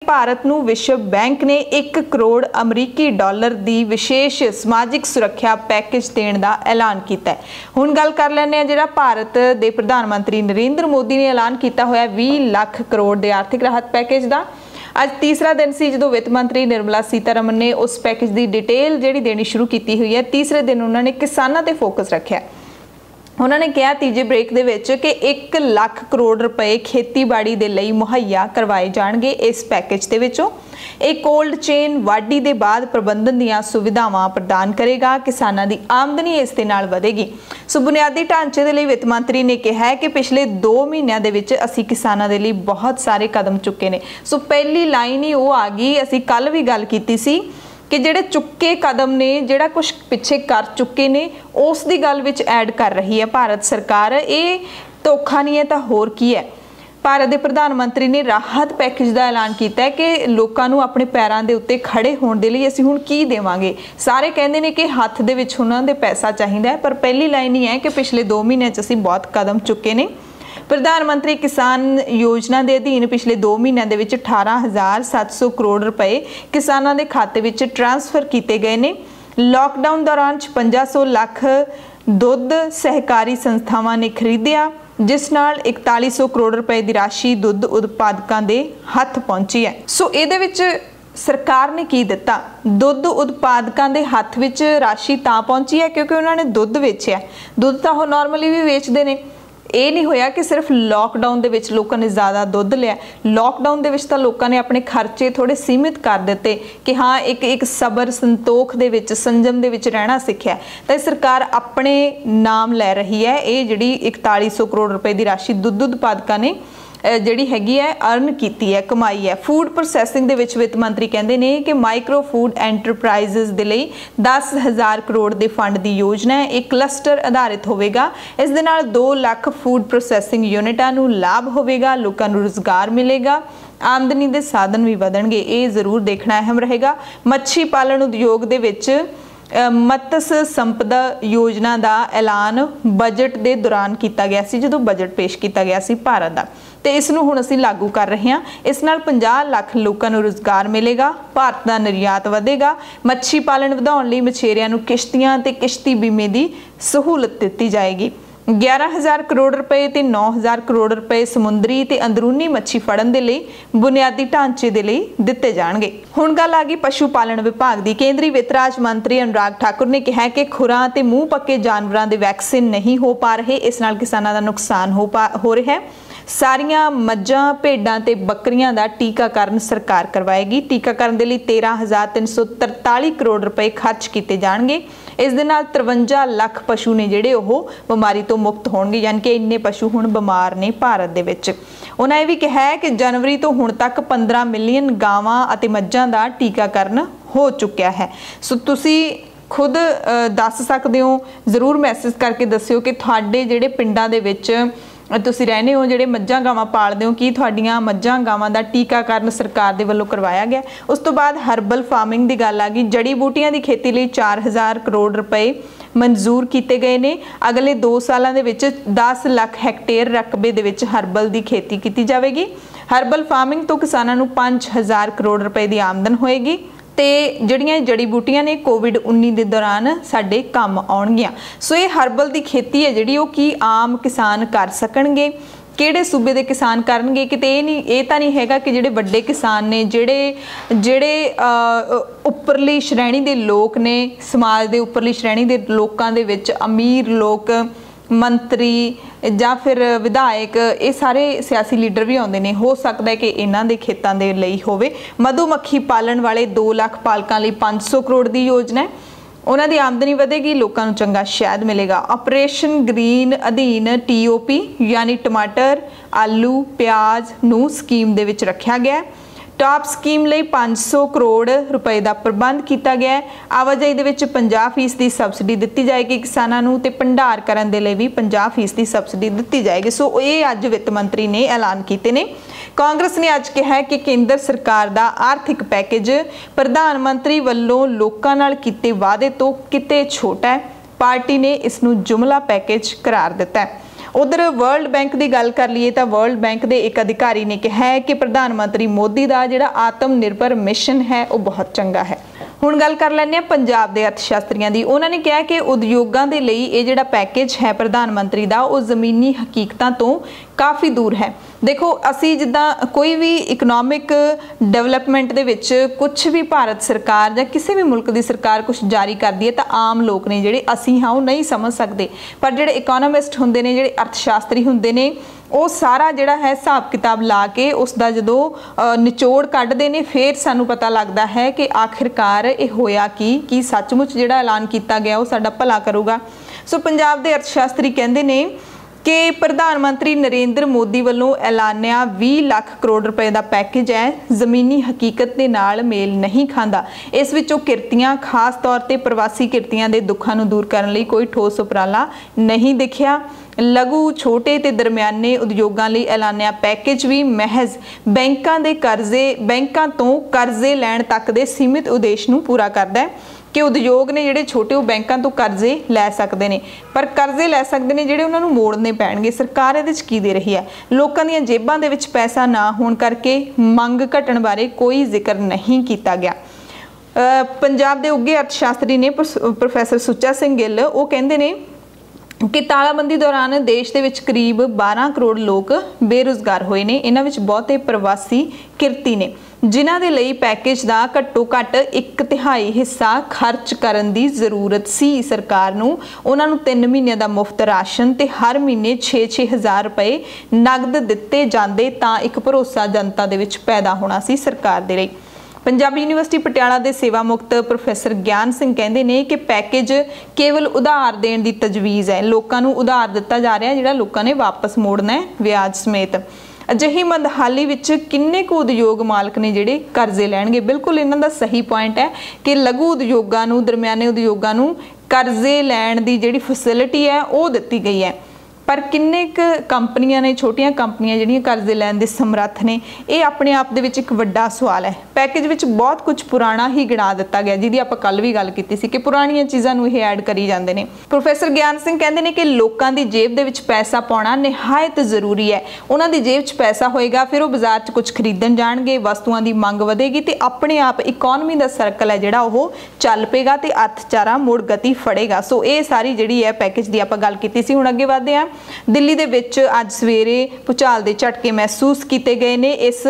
ਭਾਰਤ ਨੂੰ ਵਿਸ਼ਵ ਬੈਂਕ ਨੇ 1 ਕਰੋੜ ਅਮਰੀਕੀ ਡਾਲਰ ਦੀ ਵਿਸ਼ੇਸ਼ ਸਮਾਜਿਕ ਸੁਰੱਖਿਆ ਪੈਕੇਜ ਦੇਣ ਦਾ ਐਲਾਨ ਕੀਤਾ ਹੈ। ਹੁਣ ਗੱਲ ਕਰ ਲੈਂਦੇ ਹਾਂ ਜਿਹੜਾ ਭਾਰਤ ਦੇ ਪ੍ਰਧਾਨ ਮੰਤਰੀ ਨਰਿੰਦਰ ਮੋਦੀ ਨੇ ਐਲਾਨ ਕੀਤਾ ਹੋਇਆ 20 ਲੱਖ ਕਰੋੜ ਦੇ ਆਰਥਿਕ ਰਾਹਤ पैकेज का। ਅੱਜ तीसरा दिन सी जो वित्त मंत्री निर्मला सीतारमन ने उस पैकेज की डिटेल जी देनी शुरू की हुई है। तीसरे दिन उन्होंने किसानों पर फोकस रखा। उन्होंने कहा तीजे ब्रेक दे विच कि 1 लाख करोड़ रुपए खेतीबाड़ी दे लई मुहैया करवाए जाणगे। इस पैकेज दे विचों एक कोल्ड चेन वाढी दे बाद प्रबंधन दीआं सुविधावां प्रदान करेगा। किसानां दी आमदनी इस दे नाल वधेगी। सो बुनियादी ढांचे दे लई वित्त मंत्री ने कहा है कि पिछले 2 महीनों दे विच असीं किसानां दे लई बहुत सारे कदम चुके ने। सो पहली लाइन ही वो आ गई, असीं कल भी गल कीती सी कि जिहड़े चुके कदम ने, जिहड़ा कुछ पिछे कर चुके ने, उस दी गल विच ऐड कर रही है भारत सरकार। ये धोखा नहीं है तो होर की है। भारत के प्रधानमंत्री ने राहत पैकेज का ऐलान किया है कि लोगों को अपने पैरों के उत्ते खड़े होने के लिए असीं हुण की देवांगे। सारे कहते हैं कि हत्थ दे विच उन्हां दे पैसा चाहिए, पर पहली लाइन ही है कि पिछले 2 महीनों असीं बहुत कदम चुके ने। प्रधानमंत्री किसान योजना के अधीन पिछले 2 महीनों के 18,700 करोड़ रुपए किसानों के खाते में ट्रांसफर किए गए हैं। लॉकडाउन दौरान 5500 लाख दुध सहकारी संस्थावां ने खरीदिया, जिस नाल 4100 करोड़ रुपए की राशि दुध उत्पादकों के हथ पहुंची है। सो ये सरकार ने की दिता, दुध उत्पादकों के हथ विच राशि तां पहुंची है क्योंकि उन्होंने दुध वेचिया। दुध तो नॉर्मली भी वेचते हैं। ये नहीं होया कि सिर्फ लॉकडाउन दे विच लोगों ने ज़्यादा दुध लिया। लॉकडाउन दे विच तां लोगों ने अपने खर्चे थोड़े सीमित कर दिते कि हाँ एक सबर संतोख दे विच संजम दे विच रहना सीखिया। तो सरकार अपने नाम लै रही है। ये जिहड़ी 4100 करोड़ रुपए की राशि दुध उत्पादकों ने जिहड़ी हैगी है अर्न कीती है, कमाई है। फूड प्रोसैसिंग दे विच वित्त मंत्री कहते हैं कि माइक्रो फूड एंटरप्राइजेस दे लई 10,000 करोड़ के फंड की योजना है। एक क्लस्टर आधारित होगा। इस दे नाल 2 लाख फूड प्रोसैसिंग यूनिटां नूं लाभ होगा, लोगों को रोजगार मिलेगा, आमदनी के साधन भी वधणगे। ये जरूर देखना अहम रहेगा। मच्छी पालन उद्योग दे विच मत्स्य संपदा योजना का ऐलान बजट के दौरान किया गया सी, जो बजट पेश किया गया सी भारत का, तो इसनूं हुण असीं लागू कर रहे हैं। इस नाल 50 लाख लोगों को रोजगार मिलेगा, भारत का निर्यात वधेगा। मच्छी पालन वधाउण लई मछेरियां नूं किश्तियां ते किश्ती बीमे की सहूलत दी जाएगी। 11,000 करोड़ रुपए ते 9,000 करोड़ रुपए समुद्री ते अंदरूनी मच्छी फड़न दे लई बुनियादी ढांचे दे लई दिते जाणगे। हुण गल आ गई पशु पालन विभाग की। केंद्रीय वित्त राज्य मंत्री अनुराग ठाकुर ने कहा कि खुरां ते मूँह पक्के जानवरों के वैक्सीन नहीं हो पा रहे, इस नाल किसानां दा नुकसान हो रहा है। सारियां मज्जां भेडां ते बकरियां का टीकाकरण सरकार करवाएगी। टीकाकरण के लिए 13,343 करोड़ रुपए खर्च किए जाएंगे। इस दे नाल 53 लाख पशु ने जिहड़े ओह बीमारी तो मुक्त होणगे, यानी कि इन्ने पशु हुण बीमार ने भारत दे विच। उन्होंने भी कहा है कि जनवरी तो हुण तक 15 मिलियन गावां अते मज्जां दा टीकाकरण हो चुक्या है। सो तुसीं खुद दस सकते हो, जरूर मैसेज करके दस्सिओ कि तुहाडे जिहड़े पिंडां दे विच तुसीं रहने हो, जिहड़े मज्जां गावां पालदे हो, कि तुहाडीआं मज्जां गावां दा टीकाकरण सरकार दे वल्लों करवाया गया। उस तो बाद हरबल फार्मिंग की गल आ गई। जड़ी बूटियां की खेती लई 4,000 करोड़ रुपए मंजूर किए गए ने। अगले 2 सालों के विच 10 लाख हैक्टेयर रकबे दे विच हरबल की खेती की जाएगी। हरबल फार्मिंग तो किसानों नूं 5,000 करोड़ रुपए की आमदन होएगी। ਤੇ ਜਿਹੜੀਆਂ ਜੜੀ ਬੂਟੀਆਂ ਨੇ कोविड-19 ਦੇ ਦੌਰਾਨ ਸਾਡੇ ਕੰਮ ਆਉਣਗੀਆਂ। ਸੋ ਇਹ ਹਰਬਲ ਦੀ ਖੇਤੀ ਹੈ ਜਿਹੜੀ ਉਹ ਕੀ ਆਮ ਕਿਸਾਨ ਕਰ ਸਕਣਗੇ, ਕਿਹੜੇ ਸੂਬੇ ਦੇ ਕਿਸਾਨ ਕਰਨਗੇ। ਕਿਤੇ ਇਹ ਤਾਂ ਨਹੀਂ ਹੈਗਾ ਕਿ ਜਿਹੜੇ ਵੱਡੇ ਕਿਸਾਨ ਨੇ, ਜਿਹੜੇ ਉੱਪਰਲੀ ਸ਼੍ਰੇਣੀ ਦੇ ਲੋਕ ਨੇ, ਸਮਾਜ ਦੇ ਉੱਪਰਲੀ ਸ਼੍ਰੇਣੀ ਦੇ ਲੋਕਾਂ ਦੇ ਵਿੱਚ ਅਮੀਰ ਲੋਕ, मंत्री ਜਾਂ फिर विधायक, ये सारे सियासी लीडर भी आते हैं। हो सकता है कि इन्हों के खेतों के लिए होवे। मधुमक्खी पालन वाले 2 लाख पालकों लिए 500 करोड़ की योजना है। उन्हों की आमदनी वधेगी, लोगों को चंगा शहद मिलेगा। ऑपरेशन ग्रीन अधीन TOP यानी टमाटर, आलू, प्याज नूं स्कीम दे विच रखा गया। टॉप स्कीम ਲਈ 500 करोड़ रुपए का प्रबंध किया गया है। आवाजाही दे विच 50% सबसिडी दी जाएगी किसानों नूं ते भंडार करन दे लई भी 50% सबसिडी दी जाएगी। सो ये अज वित्त मंत्री ने ऐलान किए ने। कांग्रेस ने अज कहा है कि केंद्र सरकार का आर्थिक पैकेज प्रधानमंत्री वालों लोकां नाल कीते वादे तो किते छोटा है। पार्टी ने इसनूं जुमला पैकेज करार दिता है। उधर वर्ल्ड बैंक की गल कर लीए तो वर्ल्ड बैंक के एक अधिकारी ने कहा है कि प्रधानमंत्री मोदी का जिहड़ा आत्मनिर्भर मिशन है वो बहुत चंगा है। हुण गल कर लैंदे पंजाब के अर्थशास्त्रियों की। उन्होंने कहा कि उद्योगों के लिए ये जिहड़ा पैकेज है प्रधानमंत्री का वो जमीनी हकीकतां तो काफ़ी दूर है। देखो असी जिद्दां कोई भी इकनॉमिक डेवलपमेंट दे विच कुछ भी भारत सरकार या किसी भी मुल्क की सरकार कुछ जारी करती है तो आम लोग ने जिहड़े असी हाँ वो नहीं समझ सकते, पर जिहड़े इकोनॉमिस्ट हुंदे ने, जिहड़े अर्थशास्त्री हुंदे ने, वो सारा जिहड़ा है हिसाब किताब ला के उसका जदों निचोड़ कढ़दे ने फिर सानू पता लगता है कि आखिरकार ये होया कि सचमुच जिहड़ा ऐलान किया गया वो साडा भला करूगा। सो पंजाब के अर्थशास्त्री कहते ने कि प्रधानमंत्री नरेंद्र मोदी वालों ऐलानिया 20 लाख करोड़ रुपए का पैकेज है जमीनी हकीकत के नाल मेल नहीं खाता। इस विचों किरतियां खास तौर पर प्रवासी किरतियां के दुखों को दूर करने लई कोई ठोस उपराला नहीं दिखिया। लघु छोटे ते दरमियाने उद्योगों लिए ऐलानिया पैकेज भी महज बैंकों तो कर्जे लैण तक के सीमित उद्देश नूं पूरा करता है कि उद्योग ने जिहड़े छोटे वो बैंकों तो कर्जे लै सकते हैं, पर कर्जे लै सकते हैं जिहड़े उन्होंने मोड़ने पैणगे। सरकार इहदे विच की दे रही है? लोगों दी जेबां दे विच पैसा ना होण करके मंग घटण बारे कोई जिक्र नहीं किया गया। पंजाब के उगे अर्थशास्त्री ने प्रोफैसर सुच्चा सिंह गिल वो कहते हैं कि तालाबंदी दौरान देश के विच करीब 12 करोड़ लोग बेरोजगार होए ने। इन्हां विच बहुते प्रवासी किरती ने जिन्हां दे लई पैकेज का घट्टो घट्ट 1/3 हिस्सा खर्च करन दी जरूरत सी। सरकार नूं उन्हां नूं 3 महीने का मुफ्त राशन ते हर महीने 6-6 हज़ार रुपए नगद दिते जांदे तां एक भरोसा जनता दे विच पैदा होना सी सरकार दे लई। पंजाबी यूनिवर्सिटी पटियाला के सेवा मुक्त प्रोफैसर ज्ञान सिंह कहते हैं कि पैकेज केवल उधार देने की तजवीज़ है। लोगों को उधार दिता जा रहा है जिहड़ा लोगों ने वापस मोड़ना है ब्याज समेत। अजिही मंदहाली विच किन्ने को उद्योग मालक ने जिहड़े कर्जे लैणगे। बिल्कुल इन्हां दा सही पॉइंट है कि लघु उद्योगां नूं, दरमियाने उद्योगां नूं कर्जे लैण दी जिहड़ी फैसिलिटी है वो दित्ती गई है, पर किन्ने कंपनियां ने, छोटियां कंपनियां जिहड़ियां कर्जे लैण दे समर्थ ने, ये अपने आप दे विच एक वड्डा सवाल है। पैकेज विच बहुत कुछ पुराना ही गिणा दिता गया जिहदी आपां कल भी गल कीती सी कि पुराणियां चीज़ां नूं ये ऐड करी जांदे ने। प्रोफैसर ज्ञान सिंह कहते हैं कि लोगों की जेब दे विच पैसा पाउणा निहायत जरूरी है। उन्हां दी जेब च पैसा होएगा फिर वो बाजार च कुछ खरीदण जाणगे, वस्तुआं की मंग वधेगी तो अपने आप इकोनॉमी का सर्कल है जिहड़ा वो चल पेगा तो अर्थचारा मुड़ गति फड़ेगा। सो ये सारी जिहड़ी है पैकेज की आपां गल कीती सी। हुण अगे वधदे हां। दिल्ली दे विच अज सवेरे भूचाल के झटके महसूस किए गए ने। इस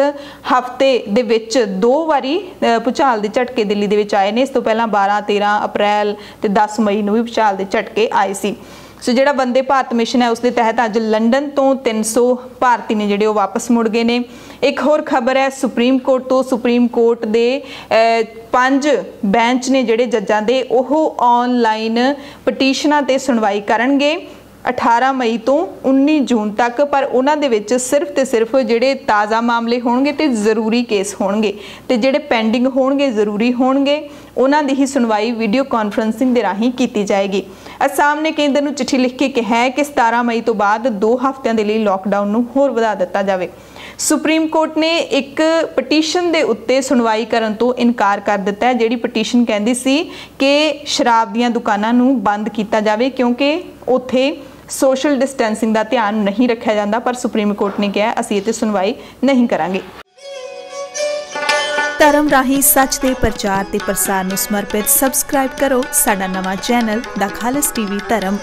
हफ्ते दे विच 2 वारी भूचाल के झटके दिल्ली दे विच आए ने। इस तो पहला 12-13 अप्रैल ते 10 मई नूं भी भूचाल के झटके आए सी। सो जिहड़ा वंदे भारत मिशन है उसके तहत अज लंडन तो 300 भारती ने जिहड़े वापस मुड़ गए ने। एक होर खबर है सुप्रीम कोर्ट तो। सुप्रीम कोर्ट के 5 बेंच ने जिहड़े जजां दे ओह ऑनलाइन पटीशनां ते सुनवाई करनगे 18 मई तो 19 जून तक, पर उन्होंने विच सिर्फ तो सिर्फ जिहड़े ताज़ा मामले होणगे ते जरूरी केस होणगे ते जिहड़े पेंडिंग होणगे जरूरी होणगे उन्हां दी ही सुनवाई वीडियो कॉन्फ्रेंसिंग दे राहीं कीती जाएगी। असम ने केंद्र नूं चिट्ठी लिख के कहा है कि 17 मई तो बाद 2 हफ्तिਆਂ ਦੇ ਲਈ लॉकडाउन नूं होर वधा दिता जाए। सुप्रीम कोर्ट ने एक पटीशन के उत्ते सुनवाई करन तो इनकार कर दिता है। जिहड़ी पटीशन कहती सी कि शराब दीयां दुकानां नूं बंद किया जाए क्योंकि उत्थे सोशल डिस्टेंसिंग का ध्यान नहीं रखा जाता, पर सुप्रीम कोर्ट ने कहा असीं इह ते सुनवाई नहीं करांगे। धर्म राही सच के प्रचार ते प्रसार नूं समर्पित सबसक्राइब करो साडा नवां चैनल द खालिस टीवी धर्म।